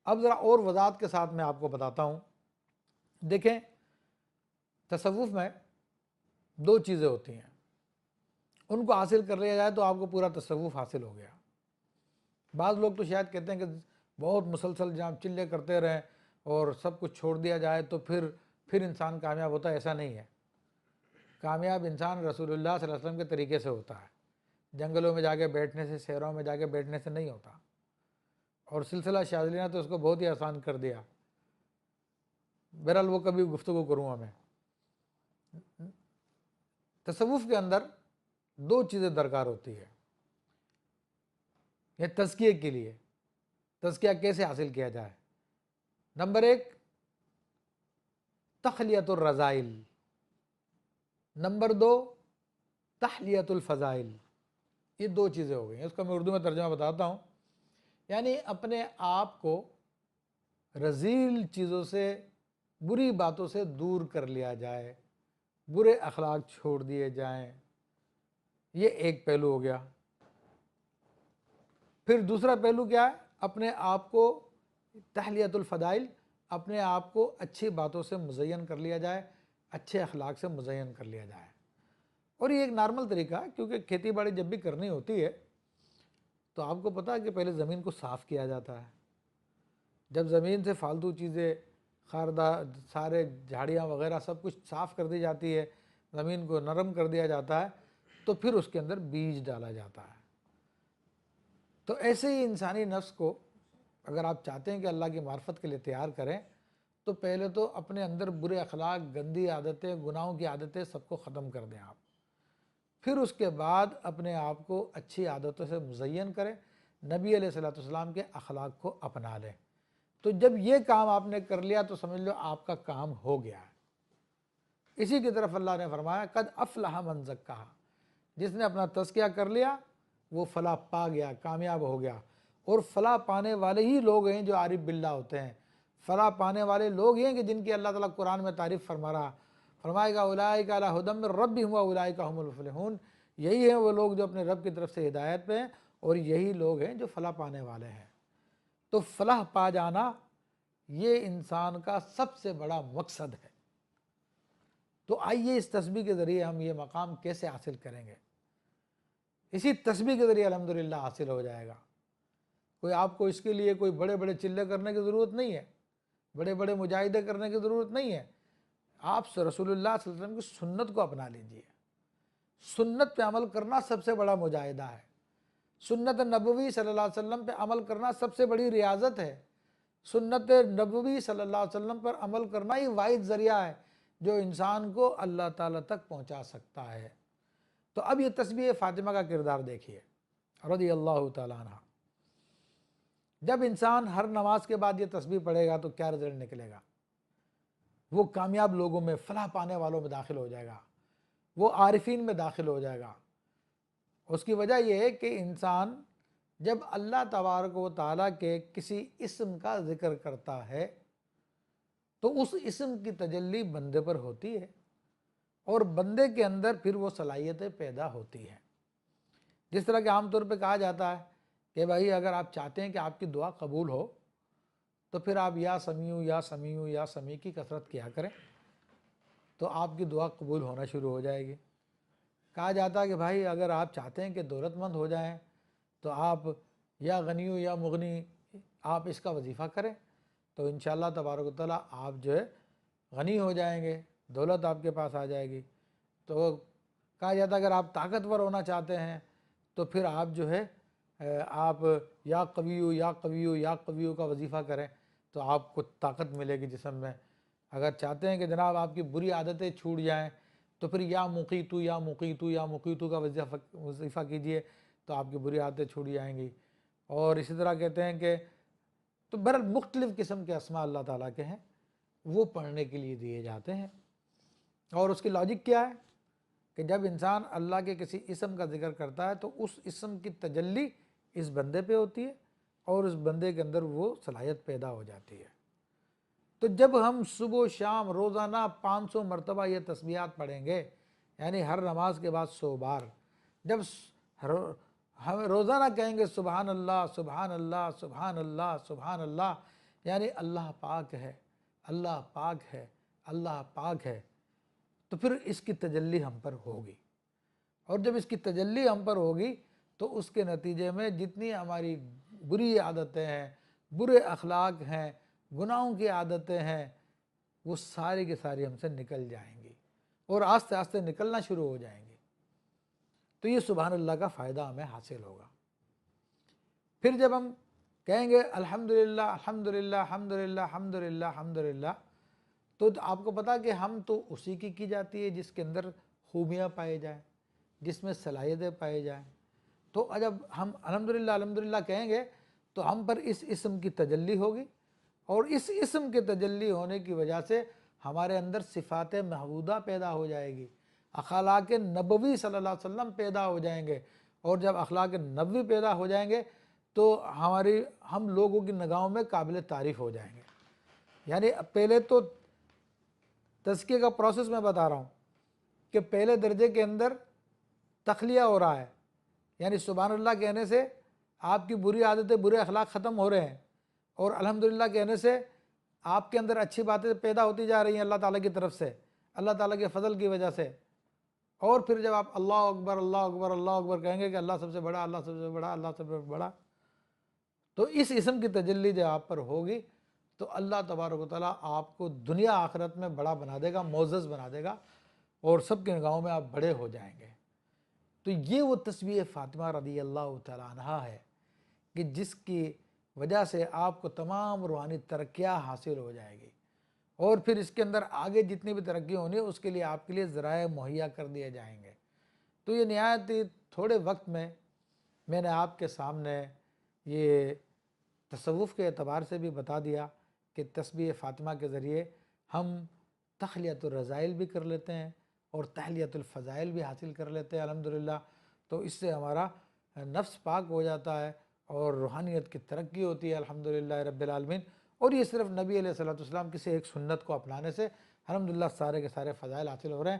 اب ذرا اور وضاحت کے ساتھ میں آپ کو بتاتا ہوں. دیکھیں تصوف میں دو چیزیں ہوتی ہیں، ان کو حاصل کر لیا جائے تو آپ کو پورا تصوف حاصل ہو گیا. بعض لوگ تو شاید کہتے ہیں کہ بہت مسلسل جہاں چلے کرتے رہیں اور سب کچھ چھوڑ دیا جائے تو پھر انسان کامیاب ہوتا ہے. ایسا نہیں ہے. کامیاب انسان رسول اللہ صلی اللہ علیہ وسلم کے طریقے سے ہوتا ہے، جنگلوں میں جا کے بیٹھنے سے، شہروں میں جا کے بیٹھنے سے نہیں ہوتا. اور سلسلہ شاذلی نے تو اس کو بہت ہی آسان کر دیا. بہرحال وہ کبھی گفتگو کروں گا میں. تصوف کے اندر دو چیزیں درکار ہوتی ہے یہ تزکیے کے لیے. تزکیہ کیسے حاصل کیا جائے؟ نمبر ایک تخلیۃ الرذائل، نمبر دو تحلیۃ الفضائل. یہ دو چیزیں ہو گئی ہیں. اس کا میں اردو میں ترجمہ بتاتا ہوں. یعنی اپنے آپ کو رذیل چیزوں سے، بری باتوں سے دور کر لیا جائے، برے اخلاق چھوڑ دیے جائیں. یہ ایک پہلو ہو گیا. پھر دوسرا پہلو کیا ہے؟ اپنے آپ کو تحلیۃ الفضائل، اپنے آپ کو اچھی باتوں سے مزین کر لیا جائے، اچھے اخلاق سے مزین کر لیا جائے. اور یہ ایک نارمل طریقہ ہے، کیونکہ کھیتی باڑی جب بھی کرنی ہوتی ہے تو آپ کو پتہ ہے کہ پہلے زمین کو صاف کیا جاتا ہے. جب زمین سے فالتو چیزیں، خاردار سارے جھاڑیاں وغیرہ سب کچھ صاف کر دی جاتی ہے، زمین کو نرم کر دیا جاتا ہے، تو پھر اس کے اندر بیج ڈالا جاتا ہے. تو ایسے ہی انسانی نفس کو اگر آپ چاہتے ہیں کہ اللہ کی معرفت کے لیے تیار کریں تو پہلے تو اپنے اندر برے اخلاق، گندی عادتیں، گناہوں کی عادتیں سب کو ختم کر دیں آپ. پھر اس کے بعد اپنے آپ کو اچھی عادتوں سے مزین کریں، نبی علیہ الصلوۃ والسلام کے اخلاق کو اپنا لیں. تو جب یہ کام آپ نے کر لیا تو سمجھ لو آپ کا کام ہو گیا ہے. اسی کی طرف اللہ نے فرمایا قد افلح من زکاہا، جس نے اپنا تزکیہ کر لیا وہ فلاح پا گیا، کامیاب ہو گیا. اور فلاح پانے والے ہی لوگ ہیں جو عارف باللہ ہوتے ہیں. فلاح پانے والے لوگ ہیں کہ جن کی اللہ تعالیٰ قرآن میں تعریف فرما رہا، فرمائے گا اولئک علی ھدی من ربہم واولئک ھم المفلحون. یہی ہیں وہ لوگ جو اپنے رب کی طرف سے ہدایت پہ ہیں، اور یہی لوگ ہیں جو فلاح پانے والے ہیں. تو فلاح پا جانا یہ انسان کا سب سے بڑا مقصد ہے. تو آئیے اس تسبیح کے ذریعے ہم یہ مقام کیسے حاصل کریں گے. اسی تسبیح کے ذریعے الحمدللہ حاصل ہو جائے گا. کوئی آپ کو اس کے لیے کوئی بڑے بڑے چلے کرنے کی ضرورت نہیں ہے، بڑے بڑے مجاہدے کرنے کی ضرورت نہیں ہے. آپ رسول اللہ صلی اللہ علیہ وسلم کی سنت کو اپنا لیجئے. سنت پہ عمل کرنا سب سے بڑا مجاہدہ ہے. سنت نبوی صلی اللہ علیہ وسلم پہ عمل کرنا سب سے بڑی ریاضت ہے. سنت نبوی صلی اللہ علیہ وسلم پر عمل کرنا ہی واحد ذریعہ ہے جو انسان کو اللہ تعالیٰ تک پہنچا سکتا ہے. تو اب یہ تسبیح فاطمہ کا کردار دیکھیے رضی اللہ تعالیٰ عنہ. جب انسان ہر نماز کے بعد یہ تسبیح پڑھے گا تو کیا رزلٹ نکلے گا؟ وہ کامیاب لوگوں میں، فلاح پانے والوں میں داخل ہو جائے گا، وہ عارفین میں داخل ہو جائے گا. اس کی وجہ یہ ہے کہ انسان جب اللہ تبارک و تعالیٰ کے کسی اسم کا ذکر کرتا ہے تو اس اسم کی تجلی بندے پر ہوتی ہے اور بندے کے اندر پھر وہ صلاحیتیں پیدا ہوتی ہیں. جس طرح کہ عام طور پہ کہا جاتا ہے کہ بھائی اگر آپ چاہتے ہیں کہ آپ کی دعا قبول ہو تو پھر آپ یا سمیع یا سمیع یا سمیع کی کثرت کیا کریں تو آپ کی دعا قبول ہونا شروع ہو جائے گی. کہا جاتا ہے کہ بھائی اگر آپ چاہتے ہیں کہ دولت مند ہو جائیں تو آپ یا غنیو یا مغنی آپ اس کا وظیفہ کریں تو انشاءاللہ تبارک و تعالیٰ آپ جو ہے غنی ہو جائیں گے، دولت آپ کے پاس آ جائے گی. تو کہا جاتا ہے اگر آپ طاقتور ہونا چاہتے ہیں تو پھر آپ جو ہے آپ یا قویو یا قویو یا قویو کا وظیفہ کریں تو آپ کو طاقت ملے گی جسم میں. اگر چاہتے ہیں کہ جناب آپ کی بری عادتیں چھوٹ جائیں تو پھر یا مقیتو یا مقیتو یا مقیتو کا وظیفہ کیجئے تو آپ کی بری عادتیں چھوٹ جائیں گی. اور اسی طرح کہتے ہیں کہ تو بہرحال مختلف قسم کے اسماء اللہ تعالیٰ کے ہیں وہ پڑھنے کے لیے دیے جاتے ہیں. اور اس کی لاجک کیا ہے کہ جب انسان اللہ کے کسی اسم کا ذکر کرتا ہے تو اس اسم کی تجلی اس بندے پہ ہوتی ہے اور اس بندے کے اندر وہ صلاحیت پیدا ہو جاتی ہے. تو جب ہم صبح و شام روزانہ 500 مرتبہ یہ تسبیحات پڑھیں گے، یعنی ہر نماز کے بعد 100 بار، جب ہم روزانہ کہیں گے سبحان اللہ سبحان اللہ سبحان اللہ سبحان اللہ، یعنی اللہ پاک ہے، اللہ پاک ہے، اللہ پاک ہے، تو پھر اس کی تجلی ہم پر ہوگی، اور جب اس کی تجلی ہم پر ہوگی تو اس کے نتیجے میں جتنی ہماری بری عادتیں ہیں، برے اخلاق ہیں، گناہوں کی عادتیں ہیں، وہ ساری کی ساری ہم سے نکل جائیں گی اور آہستہ آہستہ نکلنا شروع ہو جائیں گی۔ تو یہ سبحان اللہ کا فائدہ ہمیں حاصل ہوگا۔ پھر جب ہم کہیں گے الحمدللہ الحمدللہ الحمدللہ الحمدللہ الحمدللہ، تو آپ کو پتا کہ ہم تو اسی کی جاتی ہے جس کے اندر خوبیاں پائے جائیں، جس میں صلاحیتیں پائے جائیں۔ تو جب ہم الحمدللہ الحمدللہ کہیں گے تو ہم پر اس اسم کی تجلی ہوگی، اور اس اسم کے تجلی ہونے کی وجہ سے ہمارے اندر صفات محمودہ پیدا ہو جائے گی، اخلاق نبوی صلی اللہ علیہ وسلم پیدا ہو جائیں گے، اور جب اخلاق نبوی پیدا ہو جائیں گے تو ہم لوگوں کی نگاہوں میں قابل تعریف ہو جائیں گے۔ یعنی پہلے تو تزکیے کا پروسیس میں بتا رہا ہوں کہ پہلے درجے کے اندر تخلیہ ہو رہا ہے، یعنی سبحان اللہ کہنے سے آپ کی بری عادتیں، برے اخلاق ختم ہو رہے ہیں، اور الحمدللہ کہنے سے آپ کے اندر اچھی باتیں پیدا ہوتی جا رہی ہیں اللہ تعالیٰ کی طرف سے، اللہ تعالیٰ کے فضل کی وجہ سے۔ اور پھر جب آپ اللہ اکبر اللہ اکبر اللہ اکبر کہیں گے کہ اللہ سب سے بڑا، اللہ سب سے بڑا، اللہ سب سے بڑا، تو اس اسم کی تجلی جب آپ پر ہوگی تو اللہ تبارک و تعالیٰ آپ کو دنیا آخرت میں بڑا بنا دے گا، معزز بنا دے گا، اور سب کی نگاہوں میں آپ بڑے ہو جائیں گے۔ تو یہ وہ تسبیح فاطمہ رضی اللہ تعالیٰ عنہا ہے کہ جس کی وجہ سے آپ کو تمام روحانی ترقیاں حاصل ہو جائے گی، اور پھر اس کے اندر آگے جتنی بھی ترقی ہونی ہے اس کے لیے آپ کے لیے ذرائع مہیا کر دیے جائیں گے۔ تو یہ نہایت ہی تھوڑے وقت میں نے آپ کے سامنے یہ تصوف کے اعتبار سے بھی بتا دیا کہ تسبیح فاطمہ کے ذریعے ہم تخلیۃ الرذائل بھی کر لیتے ہیں اور تحلیۃ الفضائل بھی حاصل کر لیتے ہیں الحمدللہ۔ تو اس سے ہمارا نفس پاک ہو جاتا ہے اور روحانیت کی ترقی ہوتی ہے الحمدللہ رب العالمین۔ اور یہ صرف نبی علیہ الصلوۃ والسلام کسی ایک سنت کو اپنانے سے الحمدللہ سارے کے سارے فضائل حاصل ہو رہے ہیں۔